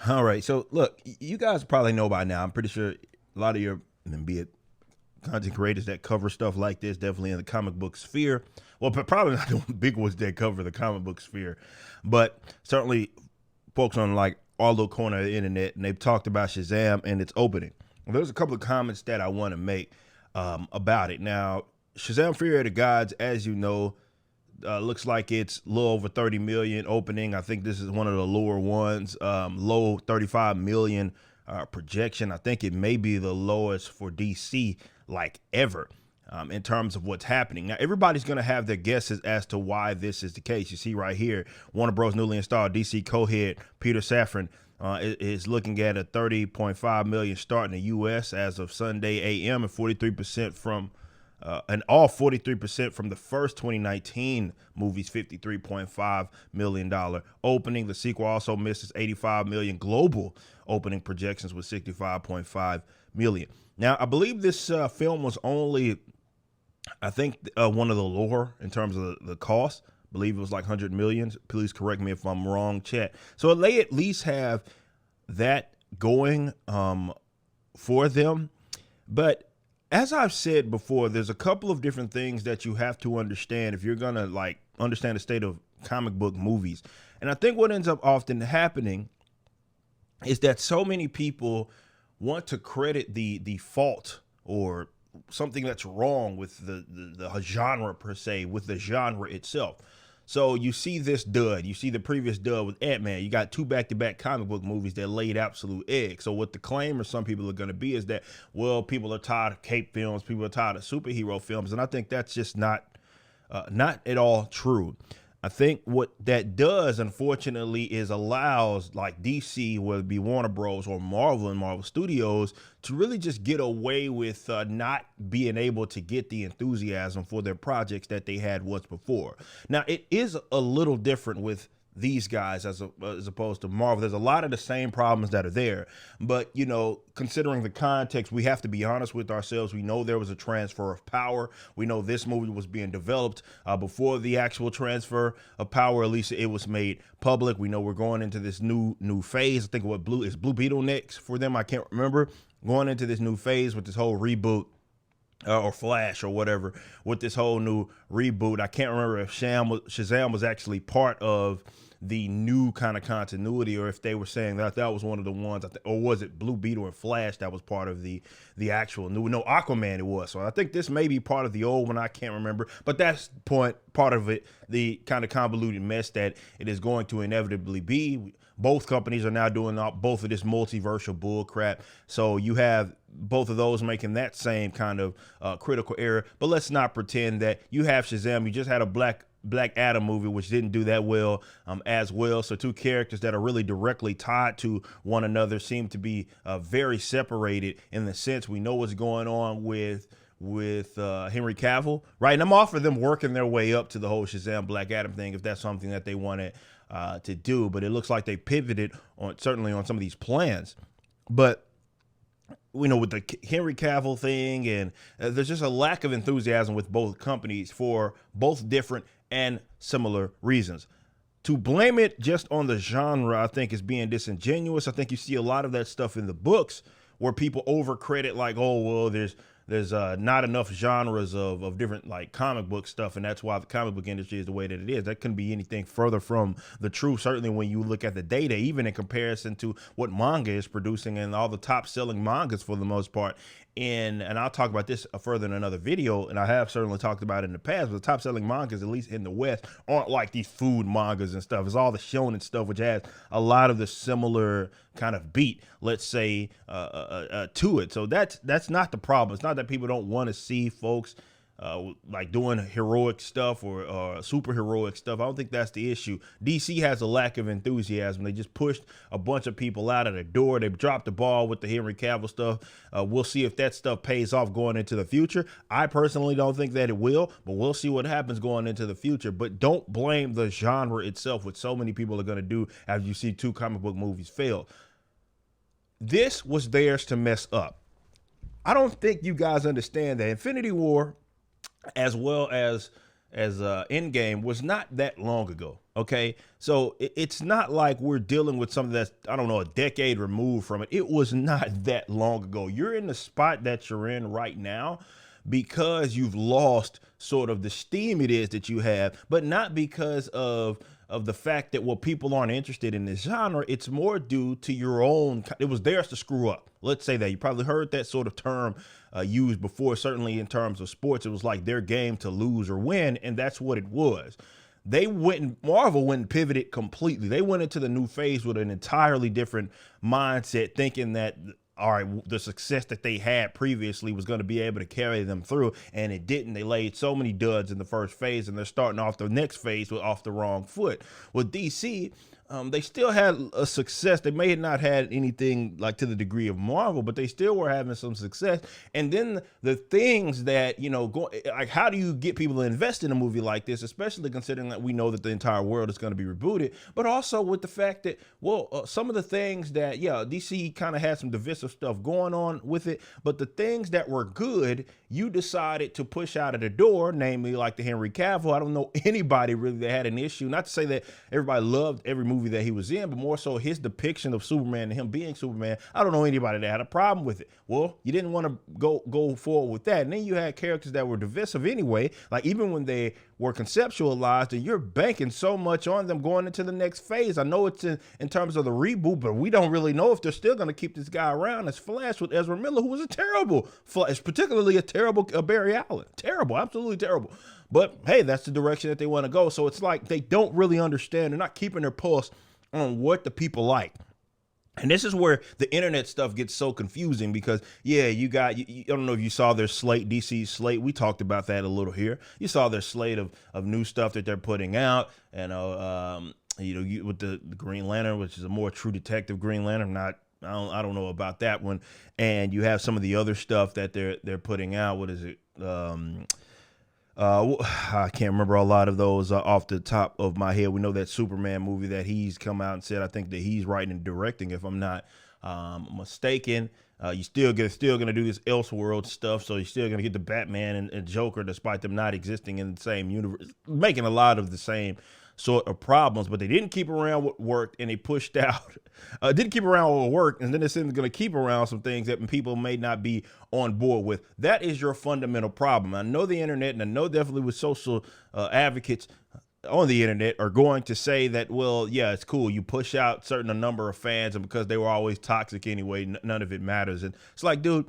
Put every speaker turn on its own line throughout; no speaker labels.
All right. So look, you guys probably know by now. I'm pretty sure a lot of your, be it content creators that cover stuff like this, definitely in the comic book sphere. Well, but probably not the big ones that cover the comic book sphere, but certainly folks on like all the corner of the internet, and they've talked about Shazam and its opening. Well, there's a couple of comments that I want to make about it. Now, Shazam: Fury of the Gods, as you know, looks like it's a little over 30 million opening. I think this is one of the lower ones, low 35 million projection. I think it may be the lowest for DC like ever. In terms of what's happening. Now, everybody's going to have their guesses as to why this is the case. You see right here, Warner Bros. Newly installed DC co-head Peter Safran is looking at a 30.5 million start in the U.S. as of Sunday a.m. and 43% from and all 43% from the first 2019 movie's $53.5 million opening. The sequel also misses 85 million global opening projections with 65.5 million. Now, I believe this film was only, I think, one of the lower in terms of the cost. I believe it was like 100 million. Please correct me if I'm wrong, chat. So they at least have that going for them. But as I've said before, there's a couple of different things that you have to understand if you're going to like understand the state of comic book movies. And I think what ends up often happening is that so many people want to credit the fault or something that's wrong with the genre per se, with the genre itself. So you see this dud, you see the previous dud with Ant-Man. You got two back-to-back comic book movies that laid absolute egg. So what the claim or some people are going to be is that, well, people are tired of cape films, people are tired of superhero films, and I think that's just not at all true. I think what that does, unfortunately, is allows like DC, whether it be Warner Bros. Or Marvel and Marvel Studios, to really just get away with not being able to get the enthusiasm for their projects that they had once before. Now, it is a little different with these guys as opposed to Marvel. There's a lot of the same problems that are there, but you know, considering the context, we have to be honest with ourselves. We know there was a transfer of power. We know this movie was being developed before the actual transfer of power. At least it was made public. We know we're going into this new phase. I think what Blue Beetle next for them. I can't remember. Going into this new phase with this whole reboot. Or Flash or whatever with this whole new reboot. I can't remember if Shazam was actually part of the new kind of continuity, or if they were saying that was one of the ones, or was it Blue Beetle and Flash that was part of the actual new? No, Aquaman it was. So I think this may be part of the old one. I can't remember, but that's part of it. The kind of convoluted mess that it is going to inevitably be. Both companies are now doing both of this multiversal bull crap. So you have both of those making that same kind of critical error. But let's not pretend that you have Shazam. You just had a Black Adam movie, which didn't do that well as well. So two characters that are really directly tied to one another seem to be very separated in the sense we know what's going on with Henry Cavill, right? And I'm all for them working their way up to the whole Shazam Black Adam thing if that's something that they wanted to do. But it looks like they pivoted certainly on some of these plans. But you know, with the Henry Cavill thing, and there's just a lack of enthusiasm with both companies for both different and similar reasons. To blame it just on the genre, I think, is being disingenuous. I think you see a lot of that stuff in the books where people overcredit, like, oh, well, there's not enough genres of different like comic book stuff, and that's why the comic book industry is the way that it is. That couldn't be anything further from the truth, certainly when you look at the data, even in comparison to what manga is producing and all the top selling mangas for the most part. And I'll talk about this further in another video, and I have certainly talked about it in the past, but the top selling mangas, at least in the West, aren't like these food mangas and stuff. It's all the shonen stuff, which has a lot of the similar kind of beat, let's say, to it. So that's not the problem. It's not that people don't want to see folks like doing heroic stuff or super heroic stuff. I don't think that's the issue. DC has a lack of enthusiasm. They just pushed a bunch of people out of the door. They dropped the ball with the Henry Cavill stuff. We'll see if that stuff pays off going into the future. I personally don't think that it will, but we'll see what happens going into the future. But don't blame the genre itself, which so many people are going to do as you see two comic book movies fail. This was theirs to mess up. I don't think you guys understand that Infinity War, as well as Endgame was not that long ago. Okay, so it's not like we're dealing with something that's, I don't know, a decade removed from it. It was not that long ago. You're in the spot that you're in right now because you've lost sort of the steam it is that you have, but not because of the fact that, well, people aren't interested in this genre. It's more due to your own, it was theirs to screw up. Let's say that. You probably heard that sort of term used before, certainly in terms of sports. It was like their game to lose or win, and that's what it was. Marvel went and pivoted completely. They went into the new phase with an entirely different mindset, thinking that, all right, the success that they had previously was going to be able to carry them through, and it didn't. They laid so many duds in the first phase, and they're starting off the next phase off the wrong foot. With DC, they still had a success. They may have not had anything like to the degree of Marvel, but they still were having some success. And then the things that, like, how do you get people to invest in a movie like this, especially considering that we know that the entire world is going to be rebooted, but also with the fact that, some of the things that, DC kind of had some divisive stuff going on with it, but the things that were good, you decided to push out of the door, namely like the Henry Cavill. I don't know anybody really that had an issue. Not to say that everybody loved every movie that he was in, but more so his depiction of Superman and him being Superman. I don't know anybody that had a problem with it. Well, you didn't want to go forward with that. And then you had characters that were divisive anyway, like even when they were conceptualized, and you're banking so much on them going into the next phase. I know it's in terms of the reboot, but we don't really know if they're still going to keep this guy around as Flash with Ezra Miller, who was a terrible Flash, particularly a terrible Barry Allen. Terrible, absolutely terrible. But hey, that's the direction that they want to go. So it's like they don't really understand. They're not keeping their pulse on what the people like. And this is where the internet stuff gets so confusing because, you I don't know if you saw their slate, DC's slate. We talked about that a little here. You saw their slate of new stuff that they're putting out. And, with the Green Lantern, which is a more true detective Green Lantern, I don't know about that one. And you have some of the other stuff that they're putting out. What is it? I can't remember a lot of those off the top of my head. We know that Superman movie that he's come out and said, I think that he's writing and directing, if I'm not mistaken. You still going to do this Elseworld stuff, so you're still going to get the Batman and Joker, despite them not existing in the same universe, making a lot of the same sort of problems. But they didn't keep around what worked, and they pushed out. Didn't keep around what worked, and then they're going to keep around some things that people may not be on board with. That is your fundamental problem. I know the internet, and I know definitely with social advocates on the internet are going to say that, it's cool. You push out a number of fans, and because they were always toxic anyway, none of it matters. And it's like, dude,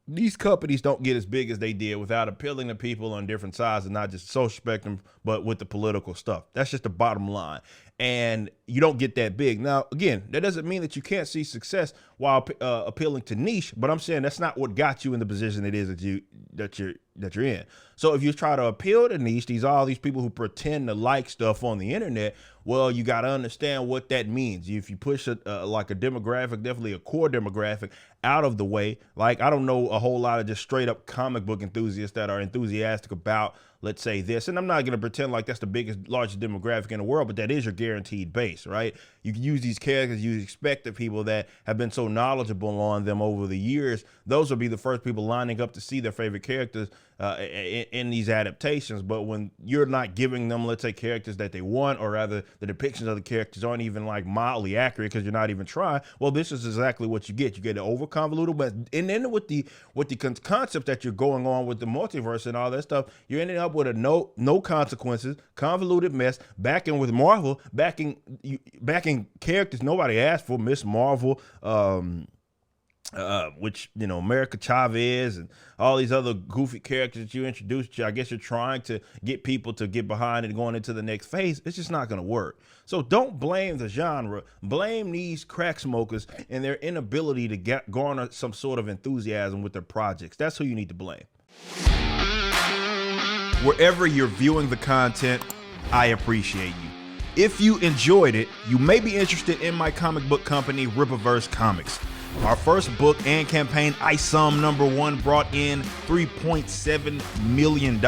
these companies don't get as big as they did without appealing to people on different sides, and not just social spectrum, but with the political stuff. That's just the bottom line. And you don't get that big. Now, again, that doesn't mean that you can't see success while appealing to niche, but I'm saying that's not what got you in the position it is that you're in. So if you try to appeal to niche, all these people who pretend to like stuff on the internet, well, you got to understand what that means. If you push like a demographic, definitely a core demographic, out of the way, like I don't know a whole lot of just straight up comic book enthusiasts that are enthusiastic about, let's say, this, and I'm not going to pretend like that's the largest demographic in the world, but that is your guaranteed base, right? You can use these characters, you expect the people that have been so knowledgeable on them over the years, those will be the first people lining up to see their favorite characters in these adaptations. But when you're not giving them, let's say, characters that they want, or rather the depictions of the characters aren't even like mildly accurate because you're not even trying, well, this is exactly what you get. You get an over convoluted, but and then with the concept that you're going on with the multiverse and all that stuff, you're ending up with a no consequences, convoluted mess, backing with Marvel, backing characters nobody asked for, Miss Marvel, which, America Chavez and all these other goofy characters that you introduced. I guess you're trying to get people to get behind it going into the next phase. It's just not going to work. So don't blame the genre. Blame these crack smokers and their inability to garner some sort of enthusiasm with their projects. That's who you need to blame. Wherever you're viewing the content, I appreciate you. If you enjoyed it, you may be interested in my comic book company, Rippaverse Comics. Our first book and campaign, ISOM #1, brought in $3.7 million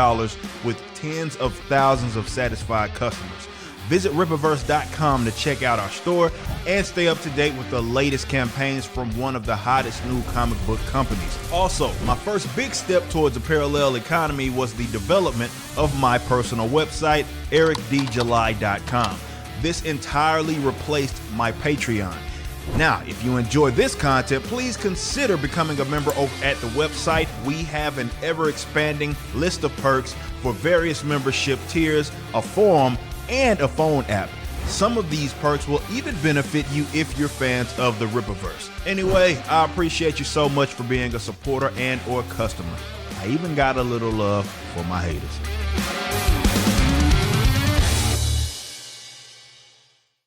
with tens of thousands of satisfied customers. Visit Rippaverse.com to check out our store and stay up to date with the latest campaigns from one of the hottest new comic book companies. Also, my first big step towards a parallel economy was the development of my personal website, ericdjuly.com. This entirely replaced my Patreon. Now, if you enjoy this content, please consider becoming a member over at the website. We have an ever-expanding list of perks for various membership tiers, a forum, and a phone app. Some of these perks will even benefit you if you're fans of the Rippaverse. Anyway, I appreciate you so much for being a supporter and or customer. I even got a little love for my haters.